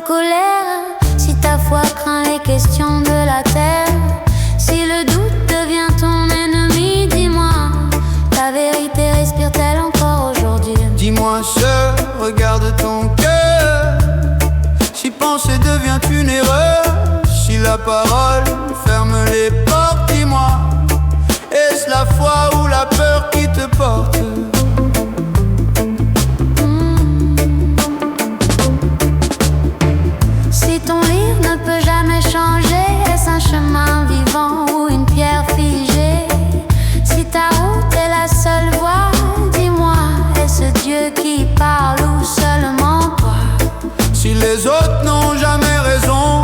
colère, si ta foi craint les questions de la terre, si le doute devient ton ennemi, dis-moi, ta vérité respire-t-elle encore aujourd'hui? Dis-moi, sœur, regarde ton cœur, si penser devient une erreur, si la parole ferme les portes, dis-moi, est-ce la foi ou la peur qui te porte? Si ton livre ne peut jamais changer, est-ce un chemin vivant ou une pierre figée? Si ta route est la seule voie, dis-moi, est-ce Dieu qui parle ou seulement toi? Si les autres n'ont jamais raison,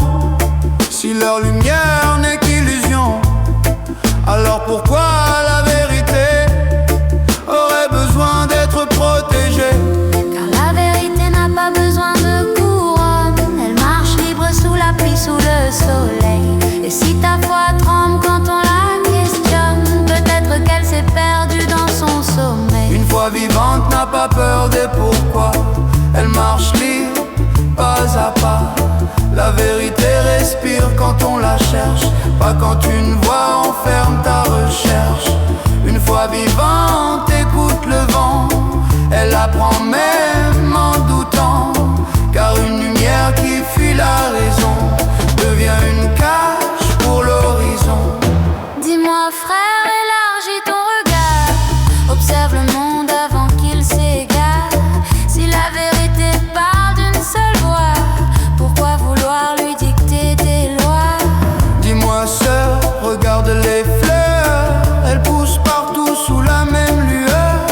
si leur lumière n'est qu'illusion, alors pourquoi la vérité aurait besoin d'être protégée? Car la vérité n'a pas besoin de couronne, elle marche libre sous la pluie, sous le soleil. Et si ta foi tremble quand on la questionne, peut-être qu'elle s'est perdue dans son sommeil. Une foi vivante n'a pas peur des pourquoi, elle marche libre, pas à pas. La vérité respire quand on la cherche, pas quand une voix enferme ta recherche. Une foi vivante écoute le vent, elle apprend même en doutant, car une lumière qui fuit la raison devient une cage pour l'horizon. Dis-moi frère, élargis ton regard, observe le monde avant qu'il s'égare. Si la vérité parle d'une seule voix, pourquoi vouloir lui dicter des lois? Dis-moi sœur, regarde les fleurs, elles poussent partout sous la même lueur.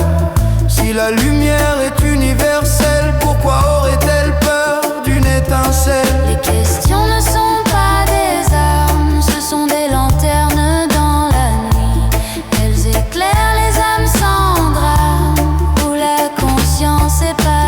Si la lumière est universelle, pourquoi aurait-elle peur d'une étincelle? Les questions ne sont pas des armes, ce sont des lanternes dans la nuit. Elles éclairent les âmes sans drame, où la conscience épanouie.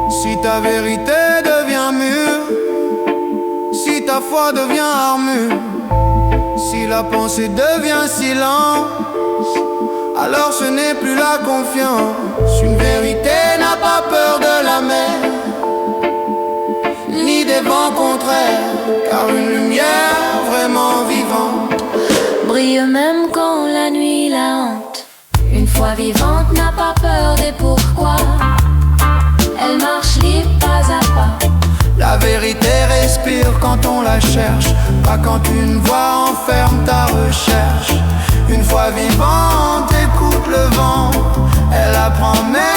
Si ta vérité devient mur, si ta foi devient armure, si la pensée devient silence, alors ce n'est plus la confiance. Une vérité n'a pas peur de la mer, ni des vents contraires, car une lumière vraiment vivante Brille même quand la nuit la hante. Une foi vivante n'a pas peur des pourquoi, elle marche libre pas à pas. La vérité respire quand on la cherche, pas quand une voix enferme ta recherche. Une foi vivante écoute le vent, elle apprend même